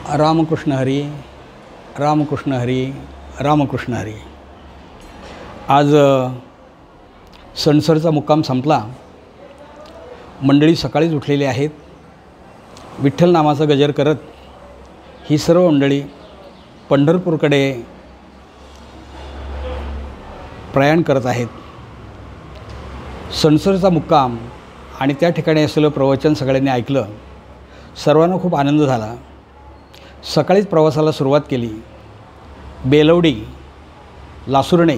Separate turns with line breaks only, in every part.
रामकृष्ण हरी, रामकृष्ण हरी, रामकृष्ण हरी। आज सणसरचा मुक्काम संपला। मंडळी सकाळीच उठलेली आहेत। विठ्ठल नामाचा गजर करत ही सर्व मंडळी पंढरपूरकडे प्रयाण करत आहेत। सणसरचा मुक्काम आणि त्या ठिकाणी असलेलं प्रवचन सगळ्यांनी ऐकलं। सर्वांना खूप आनंद झाला। सकाळीच प्रवासाला सुरुवात केली। बेलवडी, लासुर्णे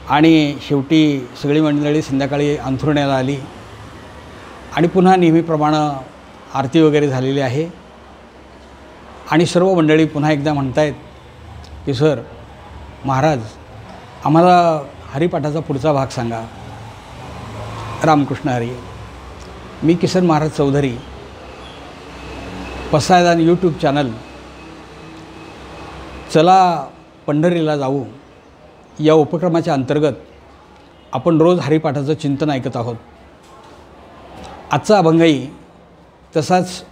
आणि शेवटी सगळी मंडळी संध्याकाळी अंथरुण्याला आली आणि पुन्हा नेहमीप्रमाणे आरती वगैरे झालेली आहे आणि सर्व मंडळी पुन्हा एकदा म्हणतायत की सर महाराज आम्हाला हरिपाठाचा पुढचा भाग सांगा। रामकृष्ण हरी। मी किसन महाराज चौधरी, पसायदान यूट्यूब चॅनल चला पंढरीला जाऊ या उपक्रमाच्या अंतर्गत आपण रोज हरिपाठाचं चिंतन ऐकत आहोत। आजचा अभंगही तसाच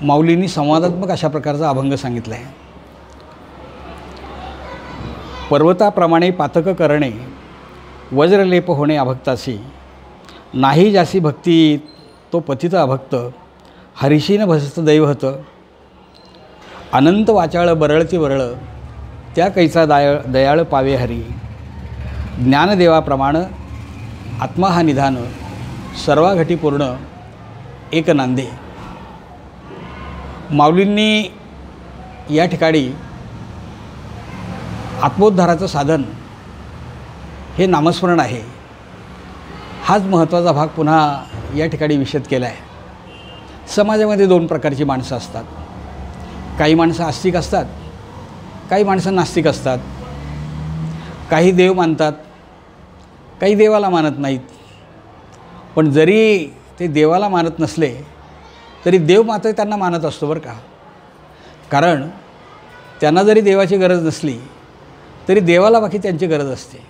माऊलींनी संवादात्मक अशा प्रकारचा अभंग सांगितला आहे। पर्वताप्रमाणे पातक करणे, वज्रलेप होणे अभक्तासी, नाही जासी भक्ती तो पतित अभक्त, हरिशीन भसत दैवहत, अनंत वाचाळ बरळती बरळ, त्या कैचा दयाळ पावे हरी, ज्ञानदेवाप्रमाण आत्मा हा निधान, सर्वाघटी पूर्ण एक नांदे। माऊलींनी या ठिकाणी आत्मोद्धाराचं साधन हे नामस्मरण आहे, हाच महत्त्वाचा भाग पुन्हा या ठिकाणी विशद केला आहे। समाजामध्ये दोन प्रकारची माणसं असतात। काही माणसं आस्तिक असतात, काही माणसं नास्तिक असतात। काही देव मानतात, काही देवाला मानत नाहीत। पण जरी ते देवाला मानत नसले तरी देव मात्र त्यांना मानत असतो बरं का। कारण त्यांना जरी देवाची गरज नसली तरी देवाला बाकी त्यांची गरज असते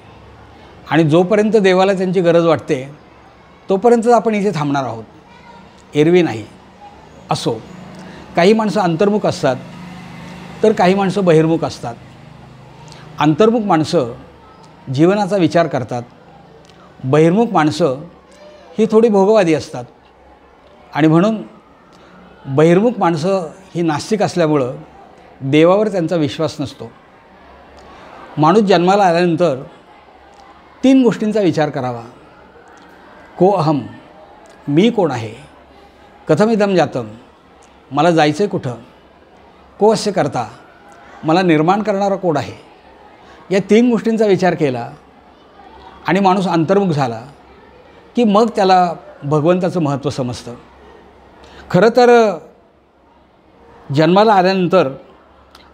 आणि जोपर्यंत देवाला त्यांची गरज वाटते तोपर्यंत आपण इथे थांबणार आहोत, एरवी नाही। असो, काही माणसं अंतर्मुख असतात तर काही माणसं बहिर्मुख असतात। अंतर्मुख माणसं जीवनाचा विचार करतात, बहिर्मुख माणसं ही थोडी भोगवादी असतात आणि म्हणून बहिर्मुख माणसं ही नास्तिक असल्यामुळं देवावर त्यांचा विश्वास नसतो। माणूस जन्माला आल्यानंतर तीन गोष्टींचा विचार करावा। को अहम, मी कोण आहे, कथमिदम जातम, मला जायचं आहे कुठं, को अस्य करता, मला निर्माण करणारा कोण आहे। या तीन गोष्टींचा विचार केला आणि माणूस अंतर्मुख झाला की मग त्याला भगवंताचं महत्त्व समजतं। खरं तर जन्माला आल्यानंतर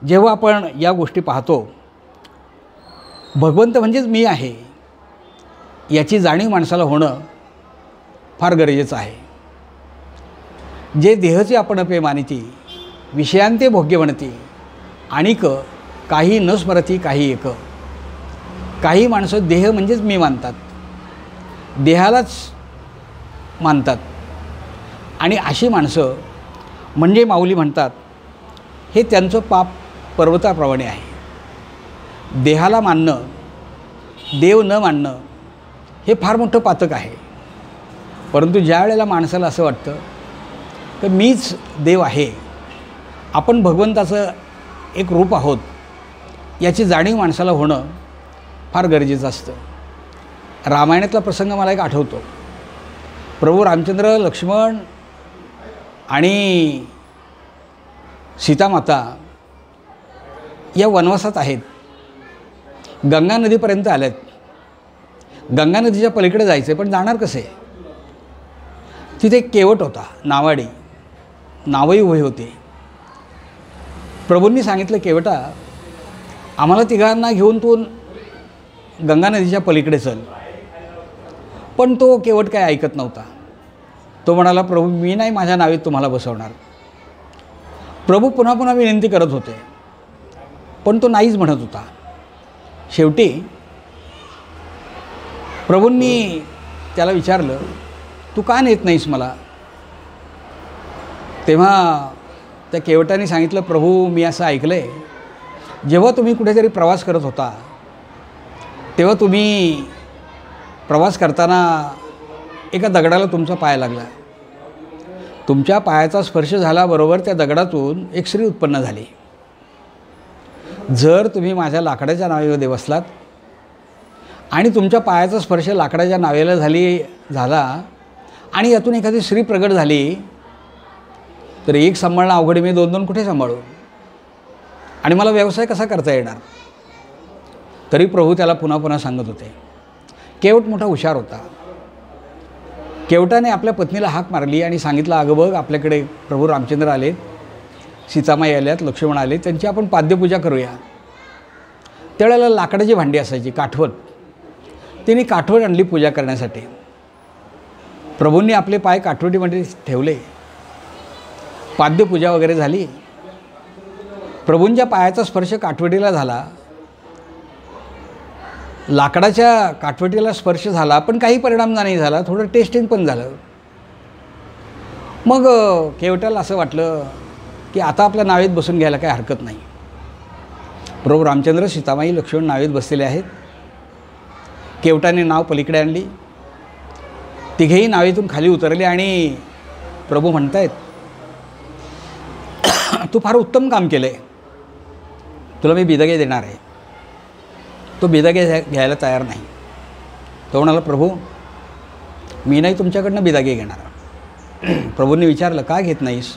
जेव्हा आपण या गोष्टी पाहतो, भगवंत म्हणजेच मी आहे याची जाणीव माणसाला होणं फार गरजेचं आहे। जे देहचे आपणपे मानिती, विषयांते भोग्य म्हणती, आणिक काही न स्मरती काही एक। काही माणसं देह म्हणजेच मी मानतात, देहालाच मानतात आणि अशी माणसं म्हणजे माऊली म्हणतात हे त्यांचं पाप पर्वताप्रमाणे आहे। देहाला मानणं, देव न मानणं हे फार मोठं पातक आहे। परंतु ज्या वेळेला माणसाला असं वाटतं की मीच देव आहे, आपण भगवंताचं एक रूप आहोत, याची जाणीव माणसाला होणं फार गरजेचं असतं। रामायणातला प्रसंग मला एक आठवतो। प्रभू रामचंद्र, लक्ष्मण आणि सीतामाता या वनवासात आहेत। गंगा नदीपर्यंत आल्यात। गंगा नदीच्या पलीकडे जायचं पण जाणार कसे। तिथे एक केवट होता, नावाडी, नावही उभे होते। प्रभूंनी सांगितलं, केवटा आम्हाला तिघांना घेऊन तू गंगा नदीच्या पलीकडे चल। पण तो केवट काय ऐकत नव्हता। तो म्हणाला, प्रभू मी नाही माझ्या नावेत तुम्हाला बसवणार। प्रभू पुन्हा पुन्हा विनंती करत होते पण तो नाहीच म्हणत होता। शेवटी प्रभूंनी त्याला विचारलं, तू का नेत नाहीस मला। तेव्हा त्या केवटाने सांगितलं, प्रभू मी असं ऐकलं आहे, जेव्हा तुम्ही कुठेतरी प्रवास करत होता तेव्हा तुम्ही प्रवास करताना एका दगडाला तुमचा पाय लागला. तुमच्या पायाचा स्पर्श झाल्याबरोबर त्या दगडातून एक स्त्री उत्पन्न झाली. जर तुम्ही माझ्या लाकडाच्या नावेमध्ये बसलात आणि तुमच्या पायाचा स्पर्श लाकडाच्या नावेला झाला आणि यातून एखादी स्त्री प्रगट झाली तर एक सांभाळणं अवघड, मी 2-2 कुठे सांभाळू आणि मला व्यवसाय कसा करता येणार. तरी प्रभू त्याला पुन्हा पुन्हा सांगत होते. केवट मोठा हुशार होता. केवटाने आपल्या पत्नीला हाक मारली आणि सांगितलं, अगं बघ, आपल्याकडे प्रभू रामचंद्र आलेत, सीतामाई आल्यात, लक्ष्मण आले, त्यांची आपण पाद्यपूजा करूया. त्यावेळेला लाकडाची भांडी असायची, काठवट. तिने काठवट आणली पूजा करण्यासाठी. प्रभूंनी आपले पाय काठवटीमध्ये ठेवले, पाद्यपूजा वगैरे झाली. प्रभूंच्या पायाचा स्पर्श काठवटीला झाला, लाकडाच्या काठवटीला स्पर्श झाला, पण काही परिणाम नाही झाला, थोडं टेस्टिंग पण झालं. मग केवटाला असं वाटलं की आता आपल्या नावेत बसून घ्यायला काही हरकत नाही. प्रभू रामचंद्र, सीतामाई, लक्ष्मण नावेत बसलेले आहेत. केवटाने नाव पलीकडे आणली, तिघेही नावेतून खाली उतरले आणि प्रभू म्हणतायत, तू फार उत्तम काम केलं आहे, तुला मी बिदागे देणार आहे. तो बिदागे घ्यायला तयार नाही. तो म्हणाला, प्रभू मी नाही तुमच्याकडनं बिदागे घेणार. प्रभूंनी विचारलं, का घेत नाहीस.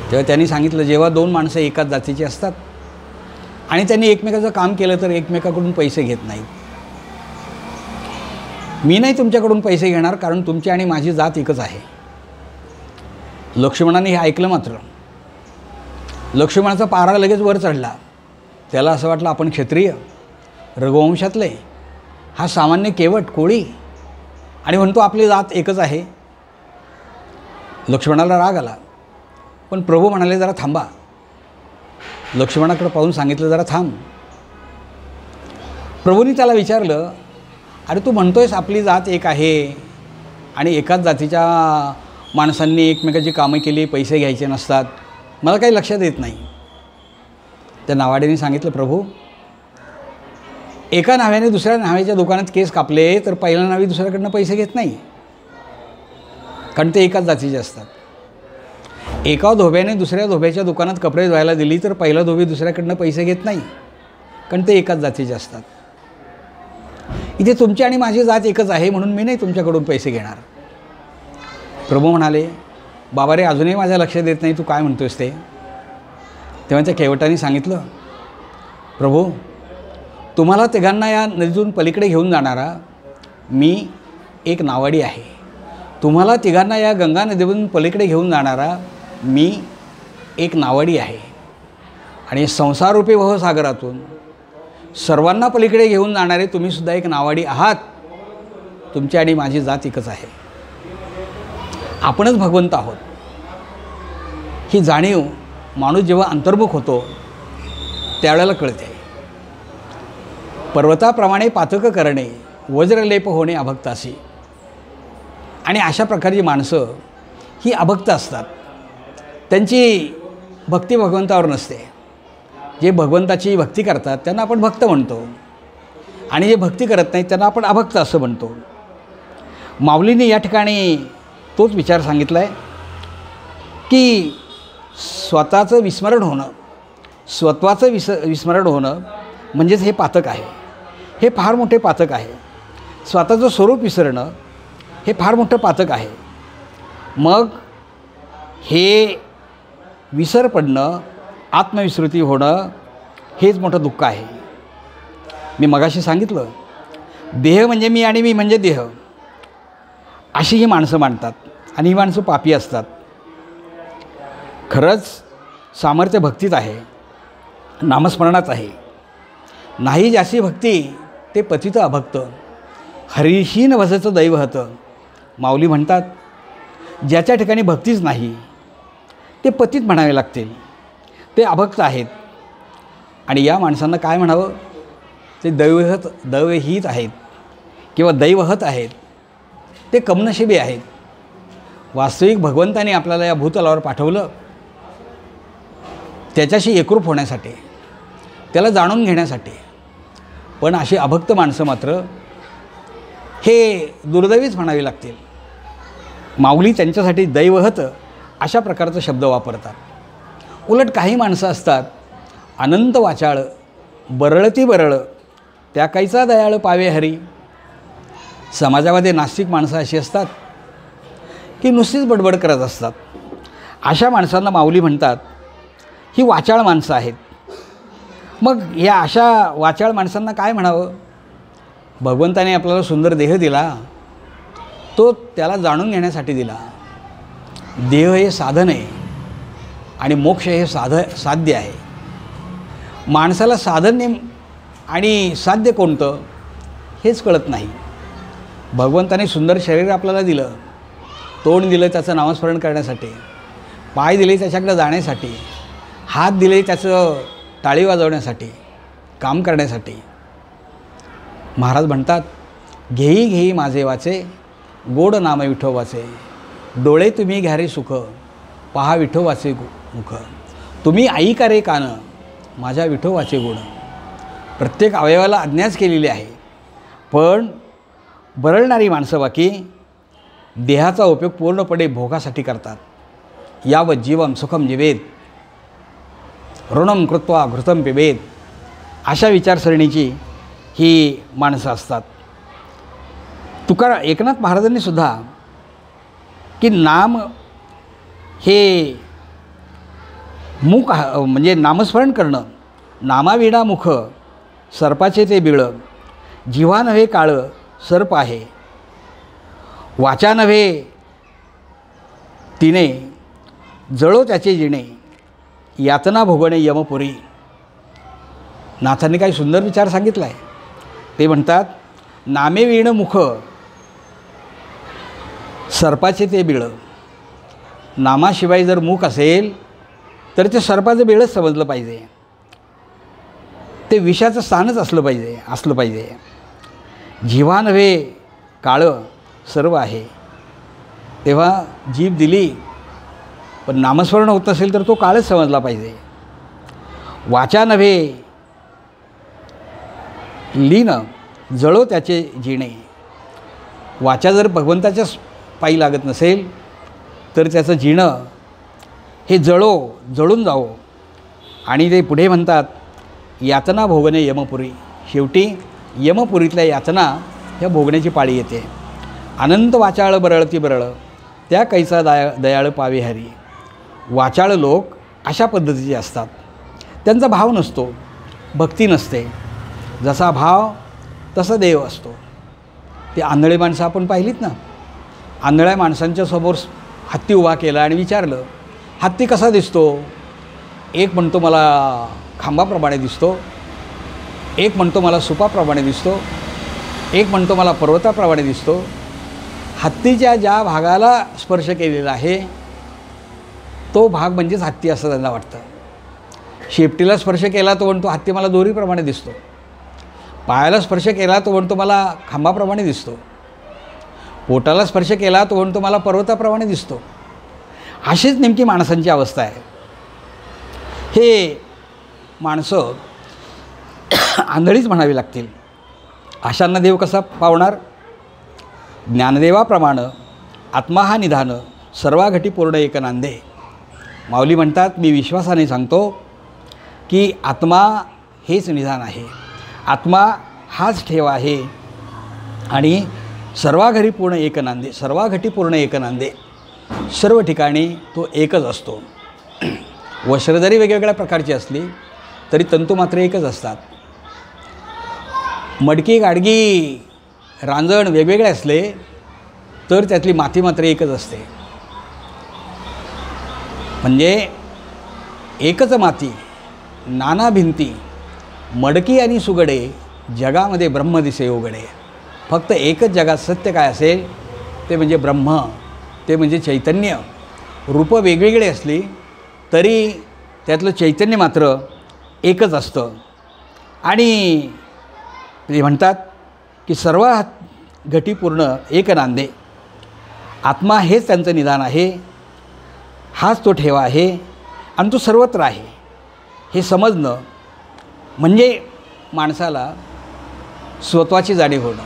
तेव्हा त्यांनी सांगितलं, जेव्हा 2 माणसं एकाच जातीची असतात आणि त्यांनी एकमेकाचं काम केलं तर एकमेकाकडून पैसे घेत नाहीत. मी नाही तुमच्याकडून पैसे घेणार, कारण तुमची आणि माझी जात एकच आहे. लक्ष्मणाने हे ऐकलं. मात्र लक्ष्मणाचा पारा लगेच वर चढला. त्याला असं वाटलं, आपण क्षत्रिय, रघुवंशातले, हा सामान्य केवट कोळी, आणि म्हणतो आपली जात एकच आहे. लक्ष्मणाला राग आला. पण प्रभू म्हणाले, जरा थांबा. लक्ष्मणाकडे पाहून सांगितलं, जरा थांब. प्रभूंनी त्याला विचारलं, अरे तू म्हणतोयस आपली जात एक आहे आणि एकाच जातीच्या माणसांनी एकमेकाची कामं केली, पैसे घ्यायचे नसतात, मला काही लक्षात येत नाही. त्या नावाड्याने सांगितलं, प्रभू एका नाव्याने दुसऱ्या नाव्याच्या दुकानात केस कापले तर पहिल्या नावी दुसऱ्याकडनं पैसे घेत नाही, कारण ते एकाच जातीचे असतात. एका धोब्याने दुसऱ्या धोब्याच्या दुकानात कपडे धुवायला दिली तर पहिला धोबी दुसऱ्याकडनं पैसे घेत नाही, कारण ते एकाच जातीचे असतात. इथे तुमची आणि माझी जात एकच आहे, म्हणून मी नाही तुमच्याकडून पैसे घेणार. प्रभू म्हणाले, बाबा रे, अजूनही माझ्या लक्षात येत नाही तू काय म्हणतोस ते. तेव्हा त्या केवटाने सांगितलं, प्रभू तुम्हाला तिघांना या नदीतून पलीकडे घेऊन जाणारा मी एक नावाडी आहे. तुम्हाला तिघांना या गंगा नदीतून पलीकडे घेऊन जाणारा मी एक नावाडी आहे. आणि संसाररूपी भवसागरातून सर्वांना पलीकडे घेऊन जाणारे तुम्हीसुद्धा एक नावाडी आहात. तुमची आणि माझी जात एकच आहे. आपणच भगवंत आहोत. ही जाणीव माणूस जेव्हा अंतर्मुख होतो त्यावेळेला कळते. पर्वताप्रमाणे पातक करणे, वज्रलेप होणे अभक्तासी. आणि अशा प्रकारची माणसं ही अभक्त असतात. त्यांची भक्ती भगवंतावर नसते. जे भगवंताची भक्ती करतात त्यांना आपण भक्त म्हणतो, आणि जे भक्ती करत नाहीत त्यांना आपण अभक्त असं म्हणतो. माऊलीने या ठिकाणी तोच विचार सांगितला आहे की स्वतःचं विस्मरण होणं, स्वत्वाचं विस्मरण होणं म्हणजेच हे पातक आहे. हे फार मोठे पातक आहे. स्वतःचं स्वरूप विसरणं हे फार मोठं पातक आहे. मग हे विसर पडणं, आत्मविस्मृती होणं हेच मोठं दुःख आहे. मी मगाशी सांगितलं, देह म्हणजे मी आणि मी म्हणजे देह, अशी ही माणसं मानतात आणि ही माणसं पापी असतात. खरंच सामर्थ्य भक्तीत आहे, नामस्मरणात आहे. नाही ज्याची भक्ती ते पतित अभक्त, हरीशी न भजचं दैव हतं. माऊली म्हणतात, ज्याच्या ठिकाणी भक्तीच नाही ते पतित म्हणावे लागतील, ते अभक्त आहेत. आणि या माणसांना काय म्हणावं, ते दैवहित आहेत किंवा दैवहत आहेत, ते कमनशिबी आहेत. वास्तविक भगवंताने आपल्याला या भूतलावर पाठवलं त्याच्याशी एकरूप होण्यासाठी, त्याला जाणून घेण्यासाठी. पण अशी अभक्त माणसं मात्र हे दुर्दैवीच म्हणावी लागतील. माऊली त्यांच्यासाठी दैवहत अशा प्रकारचा शब्द वापरतात. उलट काही माणसं असतात, अनंत वाचाळ, बरळती बरळ, त्या काहीचा दयाळ पावे हरी. समाजामध्ये नास्तिक माणसं अशी असतात की नुसतीच बडबड करत असतात. अशा माणसांना माऊली म्हणतात ही वाचाळ माणसं आहेत. मग या अशा वाचाळ माणसांना काय म्हणावं? भगवंताने आपल्याला सुंदर देह दिला, तो त्याला जाणून घेण्यासाठी दिला. देह हे साधन आहे आणि मोक्ष हे साध्य आहे. माणसाला साधन आणि साध्य कोणतं हेच कळत नाही. भगवंताने सुंदर शरीर आपल्याला दिलं, तोंड दिलं त्याचं नामस्मरण करण्यासाठी, पाय दिले त्याच्याकडे जाण्यासाठी, हात दिले त्याचं टाळी वाजवण्यासाठी, काम करण्यासाठी. महाराज म्हणतात, घेई घेई माझे वाचे, गोड नाम विठोबाचे, डोळे तुम्ही घ्या रे सुख, पहा विठोबाचे मुख. तुम्ही ऐका रे कान, माझ्या विठोबाचे गुण. प्रत्येक अवयवाला आज्ञाच केलेली आहे. पण बरळणारी माणसं बाकी देहाचा उपयोग पूर्णपणे भोगासाठी करतात. यावत जीवम सुखम जिवेत, ऋणम कृत्वा घृतम पिबेत. अशा विचारसरणीची ही माणसं असतात. एकनाथ महाराजांनी सुद्धा की नाम हे मुख म्हणजे नामस्मरण करणं, नामाविना मुख सर्पाचे ते बिळ, जिव्हा नव्हे काळं सर्प आहे, वाचा नव्हे तिने, जळो त्याचे जिणे, यातना भोगणे यमपुरी. नाथांनी काही सुंदर विचार सांगितला आहे. ते म्हणतात, नामे विण मुख सर्पाचे ते बिळ. नामाशिवाय जर मुख असेल तर ते सर्पाचं बिळच समजलं पाहिजे, ते विषाचं स्थानच असलं पाहिजे. जिव्हा नव्हे काळं सर्व आहे. तेव्हा जीभ दिली पण नामस्मरण होत नसेल तर तो काळच समजला पाहिजे. वाचा नव्हे लीन, जळो त्याचे जिणे. वाचा जर भगवंताच्याच पायी लागत नसेल तर त्याचं जिणं हे जळून जावो. आणि ते पुढे म्हणतात, यातना भोगणे यमपुरी. शेवटी यमपुरीतल्या यातना ह्या भोगण्याची पाळी येते. अनंत वाचाळ बरळती बरळ, त्या कैसा दयाळ पावे हरी. वाचाळ लोक अशा पद्धतीचे असतात. त्यांचा भाव नसतो, भक्ती नसते. जसा भाव तसा देव असतो. ते आंधळे माणसं आपण पाहिलीत ना. आंधळ्या माणसांच्या समोर हत्ती उभा केला आणि विचारलं, हत्ती कसा दिसतो? एक म्हणतो मला खांबाप्रमाणे दिसतो, एक म्हणतो मला सुपाप्रमाणे दिसतो, एक म्हणतो मला पर्वताप्रमाणे दिसतो. हत्तीच्या ज्या भागाला स्पर्श केलेला आहे तो भाग म्हणजेच हत्ती असं त्यांना वाटतं. शेपटीला स्पर्श केला तो म्हणतो हत्ती मला दोरीप्रमाणे दिसतो. पायाला स्पर्श केला तो म्हणतो मला खांबाप्रमाणे दिसतो. पोटाला स्पर्श केला तो म्हणतो मला पर्वताप्रमाणे दिसतो. अशीच नेमकी माणसांची अवस्था आहे. हे माणसं आंधळीच म्हणावी लागतील. अशांना देव कसा पावणार? ज्ञानदेवाप्रमाणे आत्मा हा निधान, सर्वाघटी पूर्ण एक नांदे. माऊली म्हणतात, मी विश्वासाने सांगतो की आत्मा हेच निधान आहे, आत्मा हाच ठेव आहे आणि सर्वाघरी पूर्ण एक नांदे, सर्वाघटी पूर्ण एक नांदे. सर्व ठिकाणी तो एकच असतो. वस्त्र जरी वेगवेगळ्या प्रकारची असली तरी तंतू मात्र एकच असतात. मडकी गाडगी रांजण वेगवेगळे असले तर त्यातली माती मात्र एकच असते. म्हणजे एकच माती नाना भिंती, मडकी आणि सुगडे, जगामध्ये ब्रह्म दिसे उघडे. फक्त एकच जगात सत्य काय असेल ते म्हणजे ब्रह्म, ते म्हणजे चैतन्य. रूपं वेगवेगळी असली तरी त्यातलं चैतन्य मात्र एकच असतं. आणि ते म्हणतात की सर्व घटी पूर्ण एक नांदे. आत्मा हेच त्यांचं निदान आहे, हाच तो ठेवा आहे आणि तो सर्वत्र आहे. हे समजणं म्हणजे माणसाला स्वत्वाची जाणीव होणं.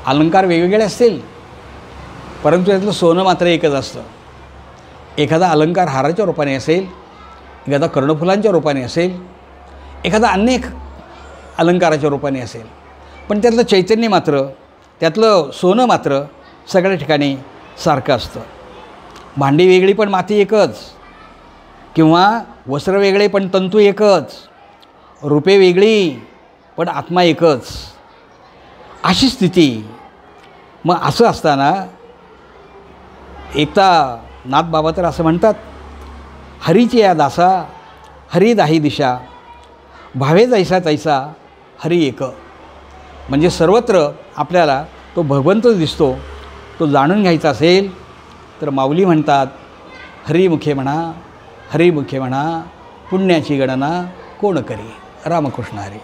अलंकार वेगवेगळे असतील, परंतु यातलं सोनं मात्र एकच असतं. एखादा अलंकार हाराच्या रूपाने असेल, एखादा कर्णफुलांच्या रूपाने असेल, एखादा अनेक अलंकाराच्या रूपाने असेल, पण त्यातलं चैतन्य मात्र, त्यातलं सोनं मात्र सगळ्या ठिकाणी सारखं असतं. भांडी वेगळी पण माती एकच, किंवा वस्त्र वेगळे पण तंतू एकच, रूपे वेगळी पण आत्मा एकच, अशी स्थिती. मग असं असताना एकदा नाथबाबा तर असं म्हणतात, हरीची या दासा हरी दाही दिशा, भावे जैसा तैसा हरी एक. म्हणजे सर्वत्र आपल्याला तो भगवंतच दिसतो. तो जाणून घ्यायचा असेल तर माऊली म्हणतात, हरिमुखे म्हणा, हरिमुखे म्हणा, पुण्याची गणना कोण करी. रामकृष्ण हरी.